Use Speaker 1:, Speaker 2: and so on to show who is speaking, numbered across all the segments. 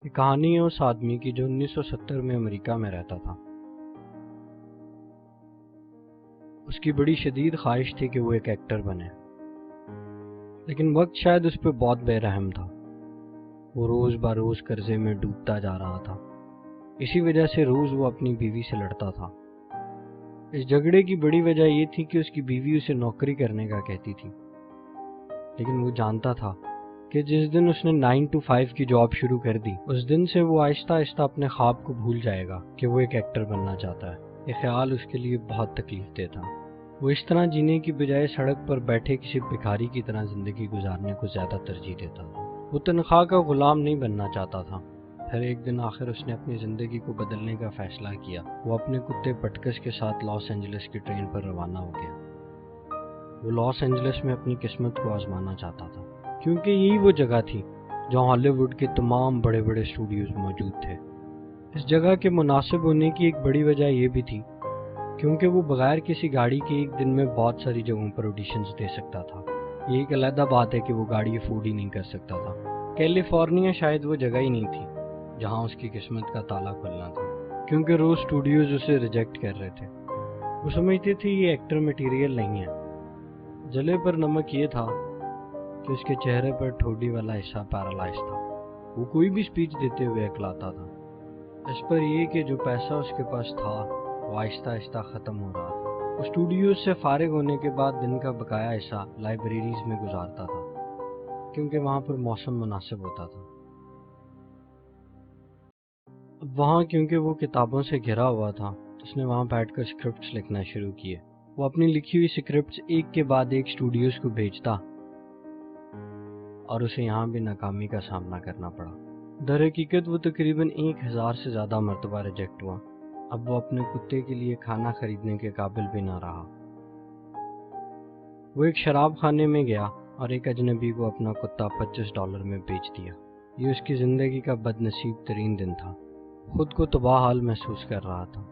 Speaker 1: یہ کہانی ہے اس آدمی کی جو 1970 میں امریکہ میں رہتا تھا۔ اس کی بڑی شدید خواہش تھی کہ وہ ایک ایکٹر بنے، لیکن وقت شاید اس پہ بہت بے رحم تھا۔ وہ روز بروز قرضے میں ڈوبتا جا رہا تھا۔ اسی وجہ سے روز وہ اپنی بیوی سے لڑتا تھا۔ اس جھگڑے کی بڑی وجہ یہ تھی کہ اس کی بیوی اسے نوکری کرنے کا کہتی تھی، لیکن وہ جانتا تھا کہ جس دن اس نے 9 to 5 کی جاب شروع کر دی، اس دن سے وہ آہستہ آہستہ اپنے خواب کو بھول جائے گا کہ وہ ایک ایکٹر بننا چاہتا ہے۔ یہ خیال اس کے لیے بہت تکلیف دہ تھا۔ وہ اس طرح جینے کی بجائے سڑک پر بیٹھے کسی بھکاری کی طرح زندگی گزارنے کو زیادہ ترجیح دیتا تھا۔ وہ تنخواہ کا غلام نہیں بننا چاہتا تھا۔ پھر ایک دن آخر اس نے اپنی زندگی کو بدلنے کا فیصلہ کیا۔ وہ اپنے کتے پٹکس کے ساتھ لاس اینجلس کی ٹرین پر روانہ ہو گیا۔ وہ لاس اینجلس میں اپنی قسمت کو آزمانا چاہتا تھا، کیونکہ یہی وہ جگہ تھی جہاں ہالی ووڈ کے تمام بڑے بڑے اسٹوڈیوز موجود تھے۔ اس جگہ کے مناسب ہونے کی ایک بڑی وجہ یہ بھی تھی کیونکہ وہ بغیر کسی گاڑی کے ایک دن میں بہت ساری جگہوں پر آڈیشنز دے سکتا تھا۔ یہ ایک علیحدہ بات ہے کہ وہ گاڑی افورڈ ہی نہیں کر سکتا تھا۔ کیلیفورنیا شاید وہ جگہ ہی نہیں تھی جہاں اس کی قسمت کا تالا کھلنا تھا، کیونکہ روز اسٹوڈیوز اسے ریجیکٹ کر رہے تھے۔ وہ سمجھتے تھے یہ ایکٹر مٹیریل نہیں ہے۔ جلے پر نمک یہ تھا کہ اس کے چہرے پر ٹھوڈی والا حصہ پیرالائز تھا۔ وہ کوئی بھی سپیچ دیتے ہوئے اکلاتا تھا۔ اس پر یہ کہ جو پیسہ اس کے پاس تھا وہ آہستہ آہستہ ختم ہو رہا تھا۔ وہ اسٹوڈیوز سے فارغ ہونے کے بعد دن کا بقایا حصہ لائبریریز میں گزارتا تھا، کیونکہ وہاں پر موسم مناسب ہوتا تھا۔ اب وہاں کیونکہ وہ کتابوں سے گھرا ہوا تھا، اس نے وہاں بیٹھ کر اسکرپٹس لکھنا شروع کیے۔ وہ اپنی لکھی ہوئی اسکرپٹس ایک کے بعد ایک اسٹوڈیوز کو بھیجتا اور اسے یہاں بھی ناکامی کا سامنا کرنا پڑا۔ در حقیقت وہ تقریباً 1000 سے زیادہ مرتبہ ریجیکٹ ہوا۔ اب وہ اپنے کتے کے لیے کھانا خریدنے کے قابل بھی نہ رہا۔ وہ ایک شراب خانے میں گیا اور ایک اجنبی کو اپنا کتا $25 میں بیچ دیا۔ یہ اس کی زندگی کا بد نصیب ترین دن تھا۔ خود کو تباہ حال محسوس کر رہا تھا۔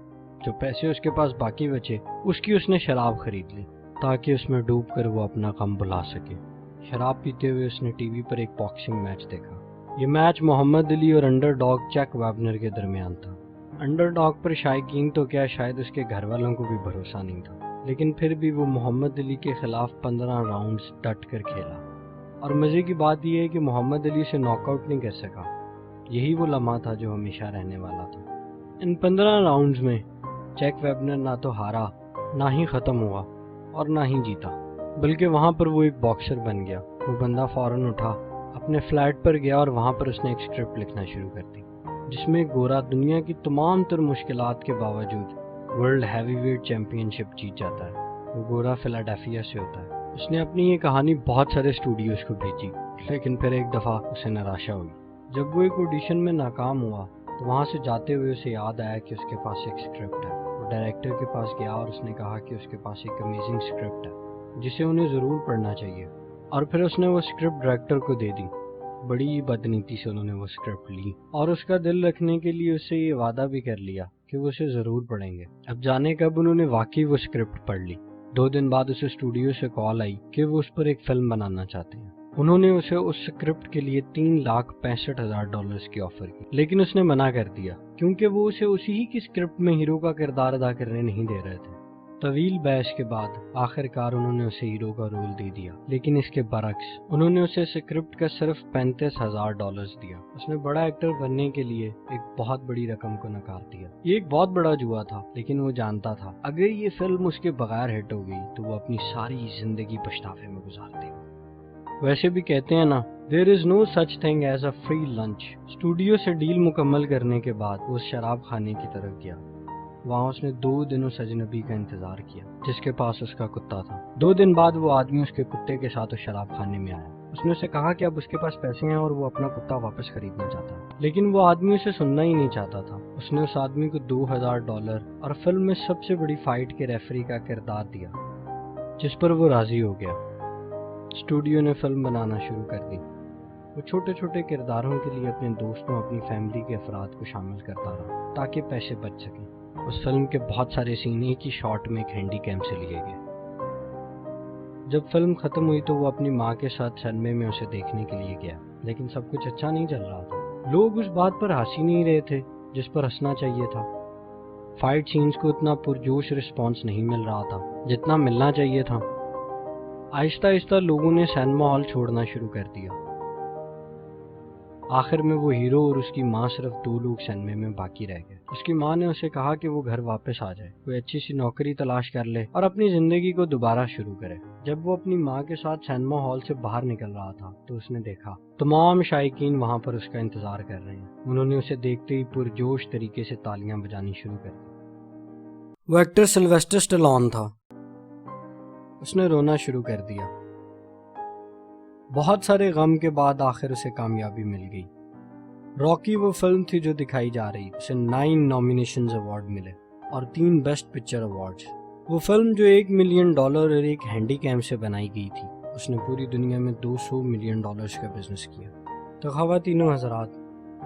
Speaker 1: جو پیسے اس کے پاس باقی بچے اس کی اس نے شراب خرید لی تاکہ اس میں ڈوب کر وہ اپنا غم بھلا سکے۔ شراب پیتے ہوئے اس نے ٹی وی پر ایک باکسنگ میچ دیکھا۔ یہ میچ محمد علی اور انڈر ڈاگ چیک ویبنر کے درمیان تھا۔ انڈر ڈاگ پر شائقین تو کیا شاید اس کے گھر والوں کو بھی بھروسہ نہیں تھا، لیکن پھر بھی وہ محمد علی کے خلاف 15 راؤنڈز ڈٹ کر کھیلا، اور مزے کی بات یہ ہے کہ محمد علی سے ناک آؤٹ نہیں کر سکا۔ یہی وہ لمحہ تھا جو ہمیشہ رہنے والا تھا۔ ان 15 راؤنڈز میں چیک ویبنر نہ تو ہارا، نہ ہی ختم ہوا اور نہ ہی جیتا، بلکہ وہاں پر وہ ایک باکسر بن گیا۔ وہ بندہ فوراً اٹھا، اپنے فلیٹ پر گیا اور وہاں پر اس نے ایک اسکرپٹ لکھنا شروع کر دی جس میں گورا دنیا کی تمام تر مشکلات کے باوجود ورلڈ ہیوی ویٹ چیمپئن شپ جیت جاتا ہے۔ وہ گورا فلاڈیلفیا سے ہوتا ہے۔ اس نے اپنی یہ کہانی بہت سارے اسٹوڈیوز کو بھیجی، لیکن پھر ایک دفعہ اسے نراشا ہوئی۔ جب وہ ایک آڈیشن میں ناکام ہوا تو وہاں سے جاتے ہوئے اسے یاد آیا کہ اس کے پاس ایک اسکرپٹ ہے۔ وہ ڈائریکٹر کے پاس گیا اور اس نے کہا کہ اس کے پاس ایک امیزنگ اسکرپٹ ہے جسے انہیں ضرور پڑھنا چاہیے، اور پھر اس نے وہ اسکرپٹ ڈائریکٹر کو دے دی۔ بڑی بدنیتی سے انہوں نے وہ اسکرپٹ لی اور اس کا دل رکھنے کے لیے اس سے یہ وعدہ بھی کر لیا کہ وہ اسے ضرور پڑھیں گے۔ اب جانے کب انہوں نے واقعی وہ اسکرپٹ پڑھ لی۔ 2 دن بعد اسے اسٹوڈیو سے کال آئی کہ وہ اس پر ایک فلم بنانا چاہتے ہیں۔ انہوں نے اسے اس اسکرپٹ کے لیے $3,65,000 کی آفر کی، لیکن اس نے منع کر دیا کیونکہ وہ اسے اسی ہی کی اسکرپٹ میں ہیرو کا کردار ادا کرنے نہیں دے رہے تھے۔ طویل بحث کے بعد آخر کار انہوں نے اسے ہیرو کا رول دے دیا، لیکن اس کے برعکس انہوں نے اسے اسکرپٹ کا صرف $35,000 دیا۔ اس نے بڑا ایکٹر بننے کے لیے ایک بہت بڑی رقم کو نکار دیا۔ یہ ایک بہت بڑا جوا تھا، لیکن وہ جانتا تھا اگر یہ فلم اس کے بغیر ہٹ ہو گئی تو وہ اپنی ساری زندگی پچھتاوے میں گزار دے گا۔ ویسے بھی کہتے ہیں نا، there is no such thing as a free lunch۔ Studio سے ڈیل مکمل کرنے کے بعد وہ اس شراب خانے کی طرف گیا۔ وہاں اس نے 2 دن اس اجنبی کا انتظار کیا جس کے پاس اس کا کتا تھا۔ 2 دن بعد وہ آدمی اس کے کتے کے ساتھ اس شراب خانے میں آیا۔ اس نے اسے کہا کہ اب اس کے پاس پیسے ہیں اور وہ اپنا کتا واپس خریدنا چاہتا ہے، لیکن وہ آدمی اسے سننا ہی نہیں چاہتا تھا۔ اس نے اس آدمی کو $2,000 اور فلم میں سب سے بڑی فائٹ کے ریفری کا کردار دیا، جس پر وہ راضی ہو گیا۔ اسٹوڈیو نے فلم بنانا شروع کر دی۔ وہ چھوٹے چھوٹے کرداروں کے لیے اپنے دوستوں، اپنی فیملی کے افراد کو شامل کرتا رہا تاکہ پیسے بچ سکیں۔ اس فلم کے بہت سارے سین ایک ہی شاٹ میں ایک ہینڈی کیم سے لیے گئے۔ جب فلم ختم ہوئی تو وہ اپنی ماں کے ساتھ سنمے میں اسے دیکھنے کے لیے گیا، لیکن سب کچھ اچھا نہیں چل رہا تھا۔ لوگ اس بات پر ہنس ہی نہیں رہے تھے جس پر ہنسنا چاہیے تھا۔ فائٹ سینز کو اتنا پرجوش رسپانس نہیں مل رہا تھا جتنا ملنا چاہیے تھا۔ آہستہ آہستہ لوگوں نے سینما ہال چھوڑنا شروع کر دیا۔ آخر میں وہ ہیرو اور اس کی ماں صرف 2 لوگ سینمے میں باقی رہ گئے۔ اس کی ماں نے اسے کہا کہ وہ گھر واپس آ جائے، کوئی اچھی سی نوکری تلاش کر لے اور اپنی زندگی کو دوبارہ شروع کرے۔ جب وہ اپنی ماں کے ساتھ سینما ہال سے باہر نکل رہا تھا تو اس نے دیکھا تمام شائقین وہاں پر اس کا انتظار کر رہے ہیں۔ انہوں نے اسے دیکھتے ہی پرجوش طریقے سے تالیاں بجانی شروع کر دی۔ وہ ایکٹر سلویسٹر اسٹیلون تھا۔ اس نے رونا شروع کر دیا۔ بہت سارے غم کے بعد آخر اسے کامیابی مل گئی۔ راکی وہ فلم تھی جو دکھائی جا رہی، اسے 9 نامینیشنز ایوارڈ ملے اور 3 بیسٹ پکچر ایوارڈز۔ وہ فلم جو $1 ملین اور ایک ہینڈی کیم سے بنائی گئی تھی، اس نے پوری دنیا میں $200 ملین کا بزنس کیا۔ تو خواتین و حضرات،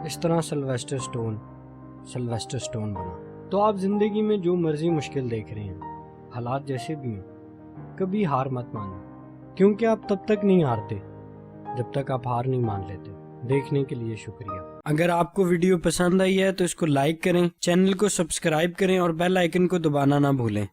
Speaker 1: اس طرح سلویسٹر اسٹون بنا۔ تو آپ زندگی میں جو مرضی مشکل دیکھ رہے ہیں، حالات جیسے بھی ہیں، کبھی ہار مت مانیں، کیونکہ آپ تب تک نہیں ہارتے جب تک آپ ہار نہیں مان لیتے۔ دیکھنے کے لیے شکریہ۔ اگر آپ کو ویڈیو پسند آئی ہے تو اس کو لائک کریں، چینل کو سبسکرائب کریں اور بیل آئیکن کو دبانا نہ بھولیں۔